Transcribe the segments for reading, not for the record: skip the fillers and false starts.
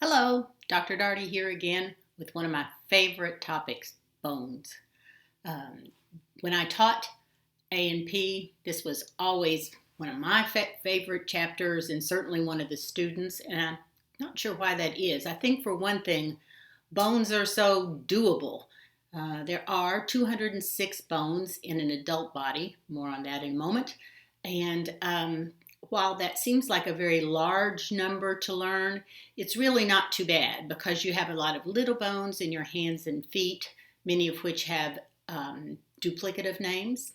Hello, Dr. Darty here again with one of my favorite topics, bones. Um, when I taught A&P, this was always one of my favorite chapters and certainly one of the students, and I'm not sure why that is. I think for one thing, bones are so doable. There are 206 bones in an adult body, more on that in a moment, and while that seems like a very large number to learn, it's really not too bad because you have a lot of little bones in your hands and feet, many of which have duplicative names.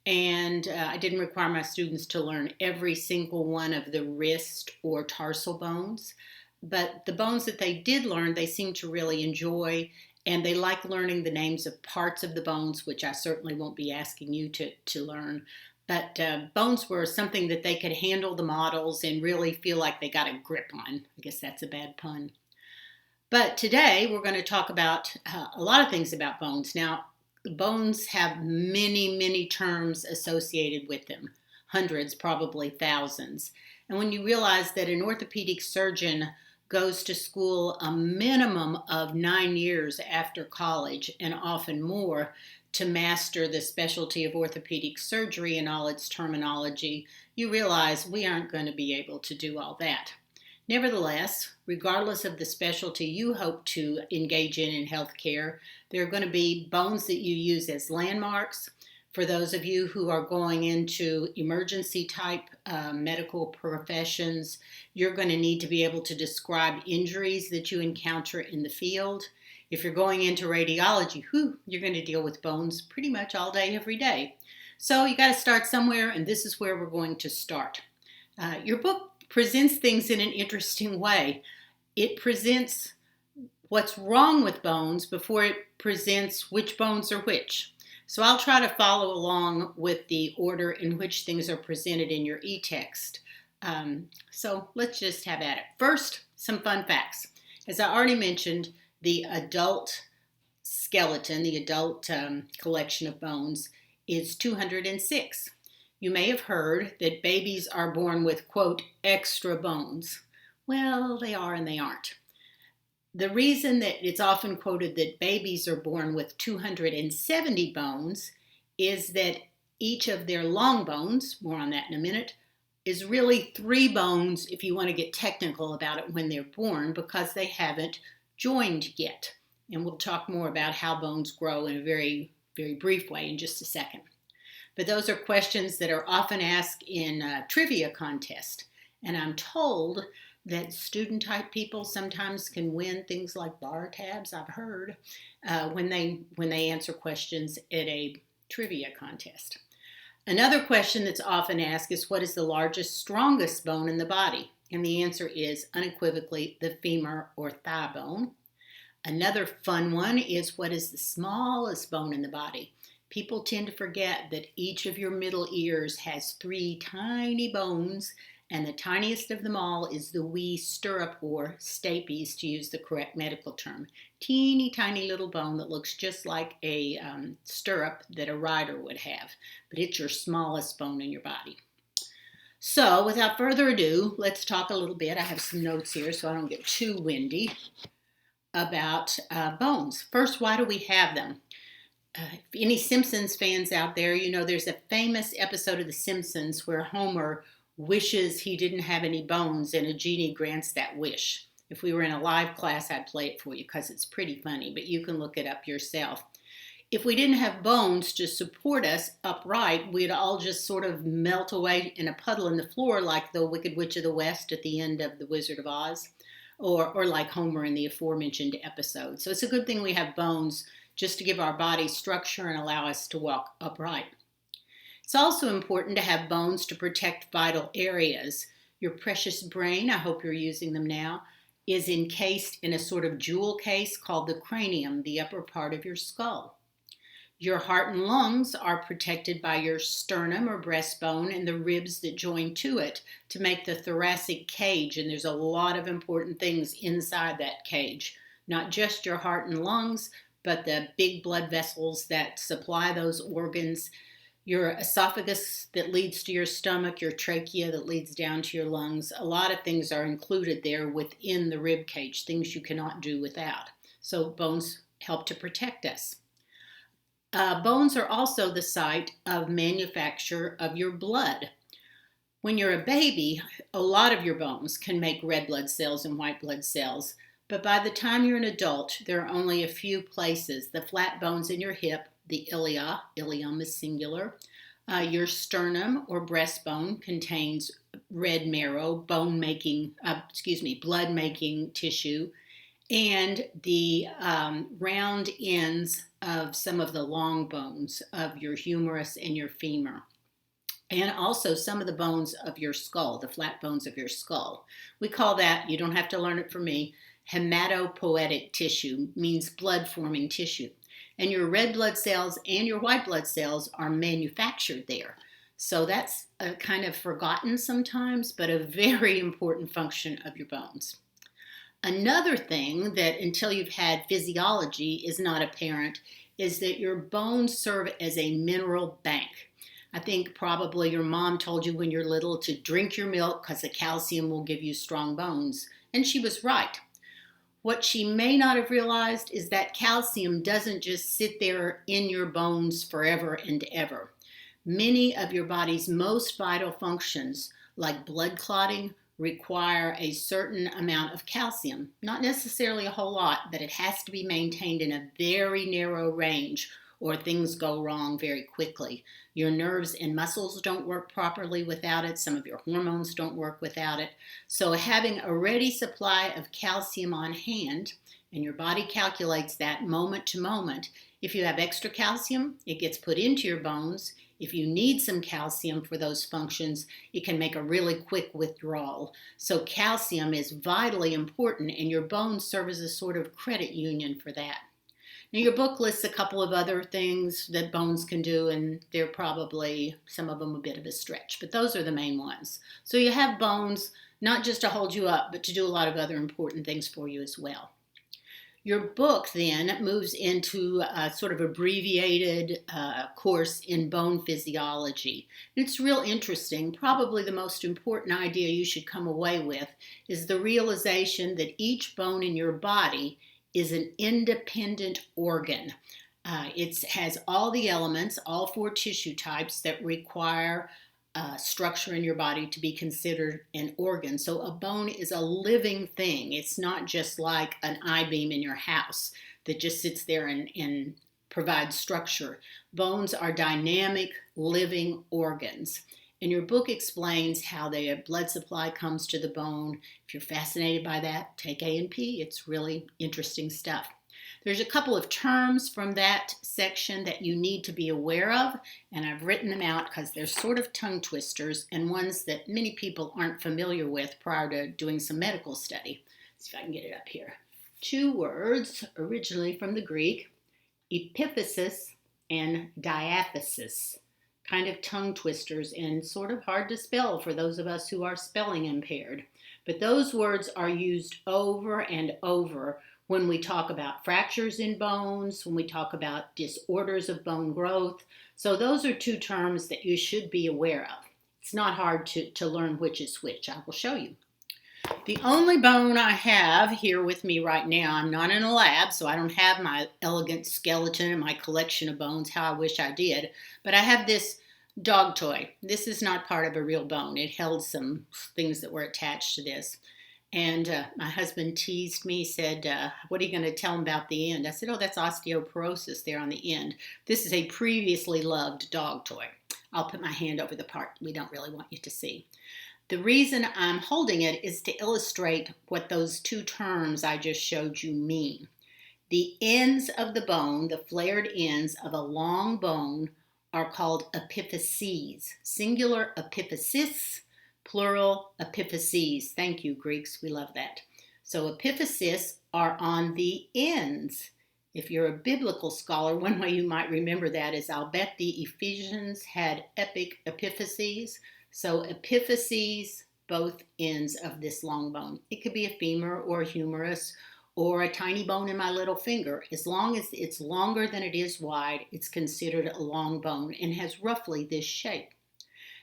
And I didn't require my students to learn every single one of the wrist or tarsal bones. But the bones that they did learn, they seemed to really enjoy, and they like learning the names of parts of the bones, which I certainly won't be asking you to learn. But bones were something that they could handle the models and really feel like they got a grip on. I guess that's a bad pun. But today we're going to talk about a lot of things about bones. Now, bones have many, many terms associated with them, hundreds, probably thousands. And when you realize that an orthopedic surgeon goes to school a minimum of 9 years after college and often more to master the specialty of orthopedic surgery and all its terminology, you realize we aren't going to be able to do all that. Nevertheless, regardless of the specialty you hope to engage in healthcare, there are going to be bones that you use as landmarks. For those of you who are going into emergency type medical professions, you're going to need to be able to describe injuries that you encounter in the field. If you're going into radiology, you're going to deal with bones pretty much all day, every day. So you got to start somewhere, and this is where we're going to start. Your book presents things in an interesting way. It presents what's wrong with bones before it presents which bones are which. So I'll try to follow along with the order in which things are presented in your e-text. So let's just have at it. First, some fun facts. As I already mentioned, the adult skeleton, the adult collection of bones, is 206. You may have heard that babies are born with, quote, extra bones. Well, they are and they aren't. The reason that it's often quoted that babies are born with 270 bones is that each of their long bones, more on that in a minute, is really 3 bones if you want to get technical about it when they're born because they haven't joined yet. And we'll talk more about how bones grow in a very, very brief way in just a second. But those are questions that are often asked in trivia contest. And I'm told that student type people sometimes can win things like bar tabs, I've heard, when they answer questions at a trivia contest. Another question that's often asked is, what is the largest, strongest bone in the body? And the answer is unequivocally the femur or thigh bone. Another fun one is, what is the smallest bone in the body? People tend to forget that each of your middle ears has 3 tiny bones, and the tiniest of them all is the wee stirrup or stapes, to use the correct medical term. Teeny tiny little bone that looks just like a stirrup that a rider would have, but it's your smallest bone in your body. So without further ado, let's talk a little bit. I have some notes here so I don't get too windy about bones. First, why do we have them? If any Simpsons fans out there, you know there's a famous episode of The Simpsons where Homer wishes he didn't have any bones and a genie grants that wish. If we were in a live class, I'd play it for you because it's pretty funny, but you can look it up yourself. If we didn't have bones to support us upright, we'd all just sort of melt away in a puddle in the floor like the Wicked Witch of the West at the end of The Wizard of Oz, or like Homer in the aforementioned episode. So it's a good thing we have bones just to give our body structure and allow us to walk upright. It's also important to have bones to protect vital areas. Your precious brain, I hope you're using them now, is encased in a sort of jewel case called the cranium, the upper part of your skull. Your heart and lungs are protected by your sternum or breastbone and the ribs that join to it to make the thoracic cage, and there's a lot of important things inside that cage. Not just your heart and lungs, but the big blood vessels that supply those organs, your esophagus that leads to your stomach, your trachea that leads down to your lungs. A lot of things are included there within the rib cage, things you cannot do without. So bones help to protect us. Bones are also the site of manufacture of your blood. When you're a baby, a lot of your bones can make red blood cells and white blood cells, but by the time you're an adult, there are only a few places. The flat bones in your hip, the ilia, ilium is singular, your sternum or breastbone contains red marrow, blood making tissue, and the round ends of some of the long bones of your humerus and your femur. And also some of the bones of your skull, the flat bones of your skull. We call that, you don't have to learn it from me, hematopoietic tissue, means blood-forming tissue. And your red blood cells and your white blood cells are manufactured there. So that's kind of forgotten sometimes, but a very important function of your bones. Another thing that until you've had physiology is not apparent is that your bones serve as a mineral bank. I think probably your mom told you when you're little to drink your milk because the calcium will give you strong bones. And she was right. What she may not have realized is that calcium doesn't just sit there in your bones forever and ever. Many of your body's most vital functions, like blood clotting, require a certain amount of calcium. Not necessarily a whole lot, but it has to be maintained in a very narrow range or things go wrong very quickly. Your nerves and muscles don't work properly without it. Some of your hormones don't work without it. So having a ready supply of calcium on hand, and your body calculates that moment to moment. If you have extra calcium, it gets put into your bones. If you need some calcium for those functions, it can make a really quick withdrawal. So calcium is vitally important, and your bones serve as a sort of credit union for that. Now, your book lists a couple of other things that bones can do, and they're probably, some of them, a bit of a stretch, but those are the main ones. So you have bones not just to hold you up, but to do a lot of other important things for you as well. Your book then moves into a sort of abbreviated course in bone physiology. It's real interesting. Probably the most important idea you should come away with is the realization that each bone in your body is an independent organ. It has all the elements, all 4 tissue types that require structure in your body to be considered an organ. So a bone is a living thing. It's not just like an I-beam in your house that just sits there and provides structure. Bones are dynamic, living organs. And your book explains how the blood supply comes to the bone. If you're fascinated by that, take A&P. It's really interesting stuff. There's a couple of terms from that section that you need to be aware of, and I've written them out because they're sort of tongue twisters and ones that many people aren't familiar with prior to doing some medical study. Let's see if I can get it up here. 2 words, originally from the Greek, epiphysis and diaphysis. Kind of tongue twisters and sort of hard to spell for those of us who are spelling impaired. But those words are used over and over when we talk about fractures in bones, when we talk about disorders of bone growth. So those are 2 terms that you should be aware of. It's not hard to learn which is which. I will show you. The only bone I have here with me right now, I'm not in a lab, so I don't have my elegant skeleton and my collection of bones, how I wish I did, but I have this dog toy. This is not part of a real bone. It held some things that were attached to this. And my husband teased me, said, what are you going to tell him about the end? I said, oh, that's osteoporosis there on the end. This is a previously loved dog toy. I'll put my hand over the part we don't really want you to see. The reason I'm holding it is to illustrate what those 2 terms I just showed you mean. The ends of the bone, the flared ends of a long bone, are called epiphyses. Singular epiphysis, plural epiphyses. Thank you, Greeks. We love that. So epiphyses are on the ends. If you're a biblical scholar, one way you might remember that is I'll bet the Ephesians had epic epiphyses. So epiphyses, both ends of this long bone. It could be a femur or a humerus or a tiny bone in my little finger. As long as it's longer than it is wide, it's considered a long bone and has roughly this shape.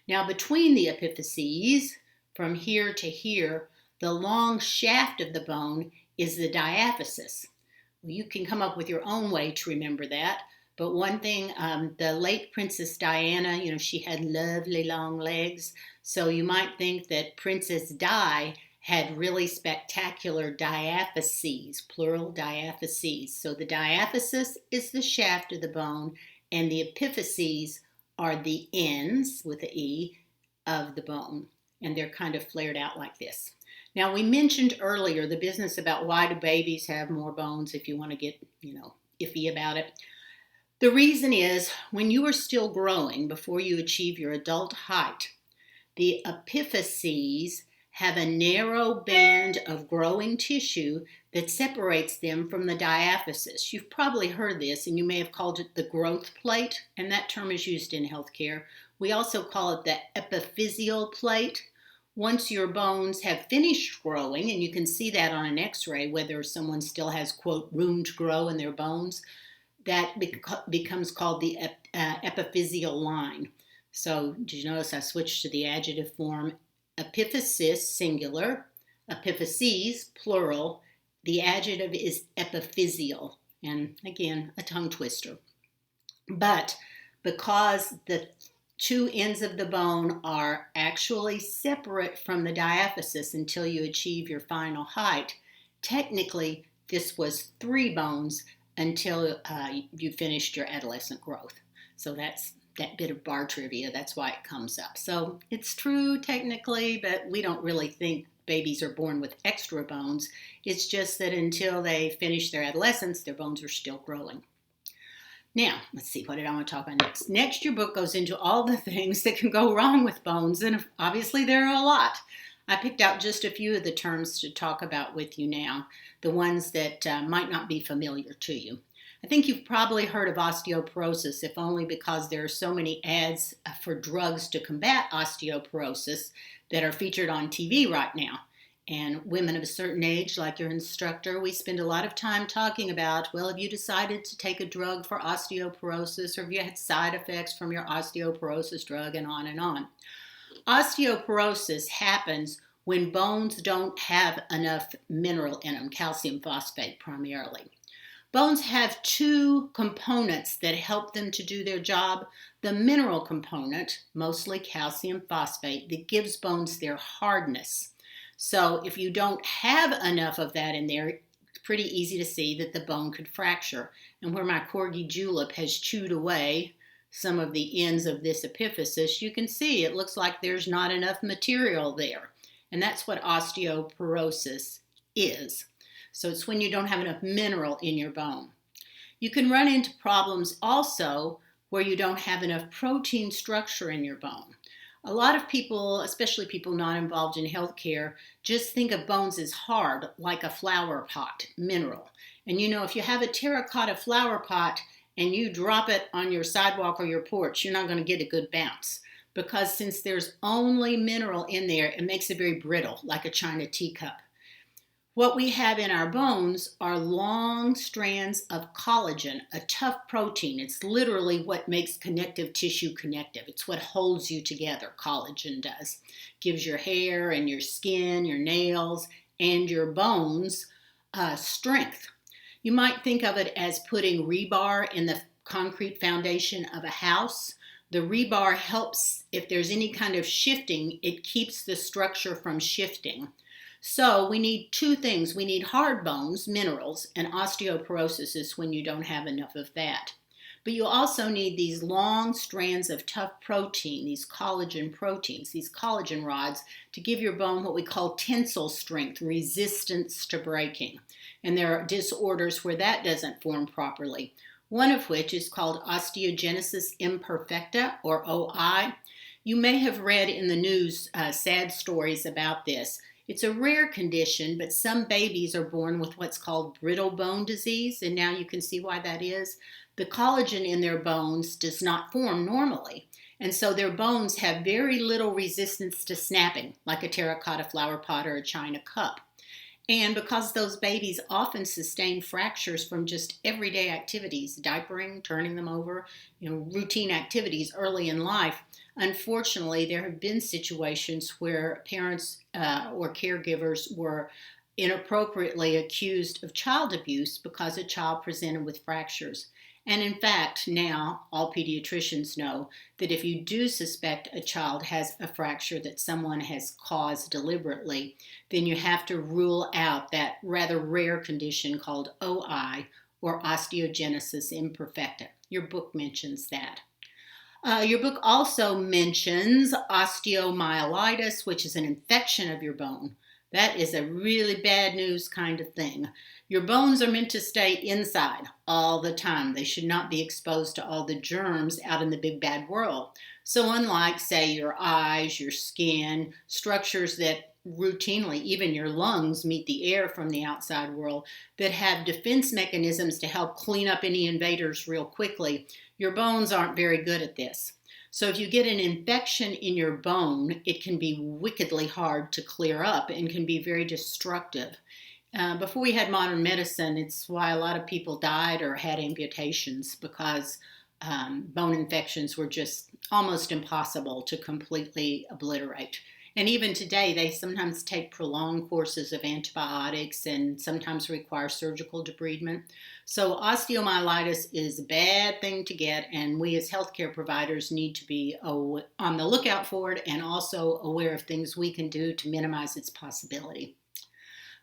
Now, between the epiphyses, from here to here, the long shaft of the bone is the diaphysis. Well, you can come up with your own way to remember that. But one thing, the late Princess Diana, she had lovely long legs. So you might think that Princess Di had really spectacular diaphyses, plural diaphyses. So the diaphysis is the shaft of the bone, and the epiphyses are the ends, with the E, of the bone. And they're kind of flared out like this. Now, we mentioned earlier the business about why do babies have more bones, if you want to get, iffy about it. The reason is when you are still growing, before you achieve your adult height, the epiphyses have a narrow band of growing tissue that separates them from the diaphysis. You've probably heard this, and you may have called it the growth plate, and that term is used in healthcare. We also call it the epiphyseal plate. Once your bones have finished growing, and you can see that on an x-ray, whether someone still has, quote, room to grow in their bones, that becomes called the epiphyseal line. So did you notice I switched to the adjective form? Epiphysis, singular, epiphyses, plural. The adjective is epiphyseal, and again, a tongue twister. But because the two ends of the bone are actually separate from the diaphysis until you achieve your final height, technically this was 3 bones until you finished your adolescent growth. So that's that bit of bar trivia. That's why it comes up. So it's true technically, but we don't really think babies are born with extra bones. It's just that until they finish their adolescence, their bones are still growing. Now, let's see, what did I want to talk about next? Next, your book goes into all the things that can go wrong with bones, and obviously there are a lot. I picked out just a few of the terms to talk about with you now, the ones that might not be familiar to you. I think you've probably heard of osteoporosis, if only because there are so many ads for drugs to combat osteoporosis that are featured on TV right now. And women of a certain age, like your instructor, we spend a lot of time talking about, well, have you decided to take a drug for osteoporosis, or have you had side effects from your osteoporosis drug, and on and on. Osteoporosis happens when bones don't have enough mineral in them, calcium phosphate primarily. Bones have 2 components that help them to do their job. The mineral component, mostly calcium phosphate, that gives bones their hardness. So if you don't have enough of that in there, it's pretty easy to see that the bone could fracture. And where my corgi julep has chewed away some of the ends of this epiphysis, you can see it looks like there's not enough material there. And that's what osteoporosis is. So it's when you don't have enough mineral in your bone. You can run into problems also where you don't have enough protein structure in your bone. A lot of people, especially people not involved in healthcare, just think of bones as hard, like a flower pot, mineral. And if you have a terracotta flower pot and you drop it on your sidewalk or your porch, you're not going to get a good bounce. Because since there's only mineral in there, it makes it very brittle, like a china teacup. What we have in our bones are long strands of collagen, a tough protein. It's literally what makes connective tissue connective. It's what holds you together, collagen does. Gives your hair and your skin, your nails, and your bones strength. You might think of it as putting rebar in the concrete foundation of a house. The rebar helps, if there's any kind of shifting, it keeps the structure from shifting. So we need 2 things. We need hard bones, minerals, and osteoporosis is when you don't have enough of that. But you also need these long strands of tough protein, these collagen proteins, these collagen rods, to give your bone what we call tensile strength, resistance to breaking. And there are disorders where that doesn't form properly, one of which is called osteogenesis imperfecta, or OI. You may have read in the news sad stories about this. It's a rare condition, but some babies are born with what's called brittle bone disease, and now you can see why that is. The collagen in their bones does not form normally, and so their bones have very little resistance to snapping, like a terracotta flower pot or a china cup. And because those babies often sustain fractures from just everyday activities, diapering, turning them over, routine activities early in life, unfortunately, there have been situations where parents or caregivers were inappropriately accused of child abuse because a child presented with fractures. And in fact, now all pediatricians know that if you do suspect a child has a fracture that someone has caused deliberately, then you have to rule out that rather rare condition called OI, or osteogenesis imperfecta. Your book mentions that. Your book also mentions osteomyelitis, which is an infection of your bone. That is a really bad news kind of thing. Your bones are meant to stay inside all the time. They should not be exposed to all the germs out in the big bad world. So unlike, say, your eyes, your skin, structures that routinely, even your lungs, meet the air from the outside world, that have defense mechanisms to help clean up any invaders real quickly, your bones aren't very good at this. So if you get an infection in your bone, it can be wickedly hard to clear up and can be very destructive. Before we had modern medicine, it's why a lot of people died or had amputations, because bone infections were just almost impossible to completely obliterate. And even today, they sometimes take prolonged courses of antibiotics and sometimes require surgical debridement. So osteomyelitis is a bad thing to get, and we as healthcare providers need to be on the lookout for it and also aware of things we can do to minimize its possibility.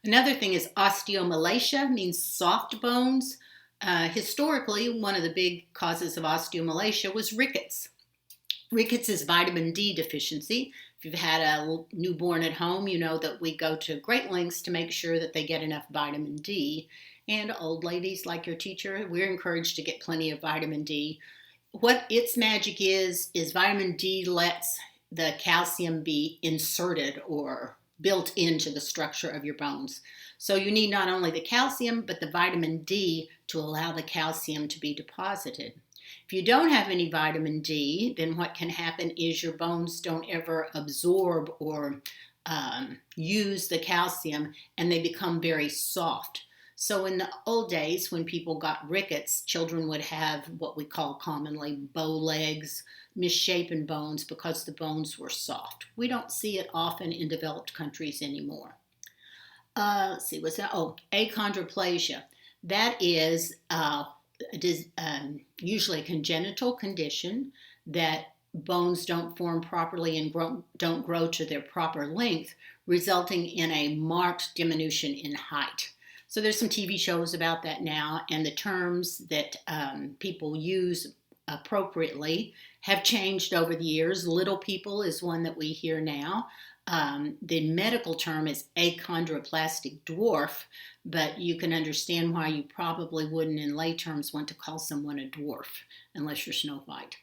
Another thing is osteomalacia, means soft bones. Historically, one of the big causes of osteomalacia was rickets. Rickets is vitamin D deficiency. If you've had a newborn at home, you know that we go to great lengths to make sure that they get enough vitamin D. And old ladies like your teacher, we're encouraged to get plenty of vitamin D. What its magic is vitamin D lets the calcium be inserted or built into the structure of your bones. So you need not only the calcium, but the vitamin D to allow the calcium to be deposited. If you don't have any vitamin D, then what can happen is your bones don't ever absorb or use the calcium, and they become very soft. So in the old days, when people got rickets, children would have what we call commonly bow legs, misshapen bones, because the bones were soft. We don't see it often in developed countries anymore. Let's see, what's that? Oh, achondroplasia. That is usually a congenital condition that bones don't form properly and don't grow to their proper length, resulting in a marked diminution in height. So there's some TV shows about that now, and the terms that people use appropriately have changed over the years. Little people is one that we hear now. The medical term is achondroplastic dwarf, but you can understand why you probably wouldn't in lay terms want to call someone a dwarf unless you're Snow White.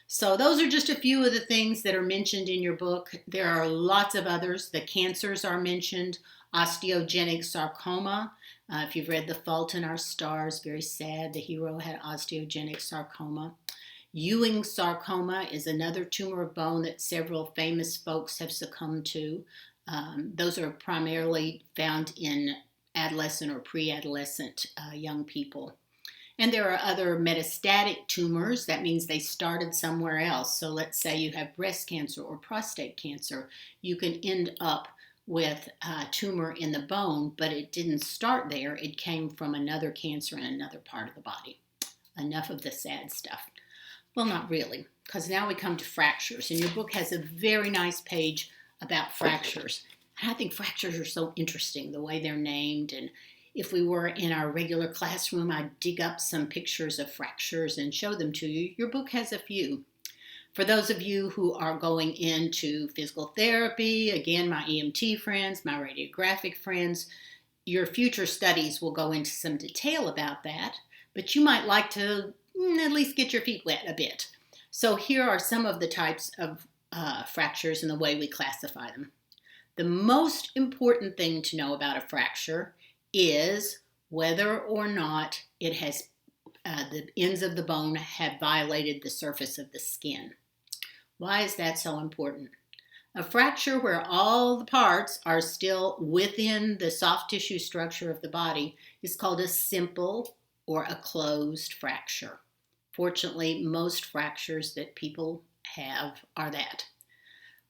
So those are just a few of the things that are mentioned in your book. There are lots of others. The cancers are mentioned. Osteogenic sarcoma. If you've read The Fault in Our Stars, very sad. The hero had osteogenic sarcoma. Ewing sarcoma is another tumor of bone that several famous folks have succumbed to. Those are primarily found in adolescent or pre-adolescent young people. And there are other metastatic tumors. That means they started somewhere else. So let's say you have breast cancer or prostate cancer. You can end up with a tumor in the bone, but it didn't start there. It came from another cancer in another part of the body. Enough of the sad stuff. Well, not really, because now we come to fractures. And your book has a very nice page about fractures. And I think fractures are so interesting, the way they're named. And if we were in our regular classroom, I'd dig up some pictures of fractures and show them to you. Your book has a few. For those of you who are going into physical therapy, again, my EMT friends, my radiographic friends, your future studies will go into some detail about that, but you might like to at least get your feet wet a bit. So here are some of the types of fractures and the way we classify them. The most important thing to know about a fracture is whether or not it has the ends of the bone have violated the surface of the skin. Why is that so important? A fracture where all the parts are still within the soft tissue structure of the body is called a simple or a closed fracture. Fortunately, most fractures that people have are that.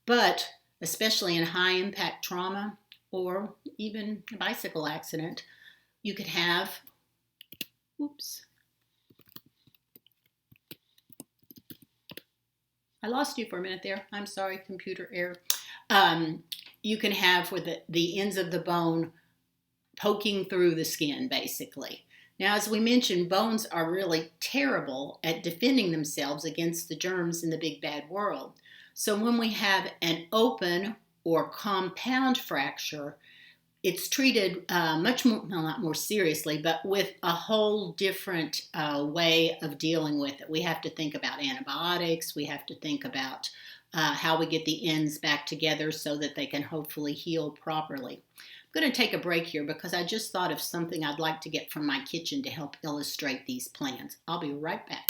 But especially in high impact trauma or even a bicycle accident, you could have, oops, I lost you for a minute there. I'm sorry, computer error. You can have with the ends of the bone poking through the skin, basically. Now, as we mentioned, bones are really terrible at defending themselves against the germs in the big bad world. So when we have an open or compound fracture, it's treated much more, well, not more seriously, but with a whole different way of dealing with it. We have to think about antibiotics. We have to think about how we get the ends back together so that they can hopefully heal properly. I'm going to take a break here because I just thought of something I'd like to get from my kitchen to help illustrate these plans. I'll be right back.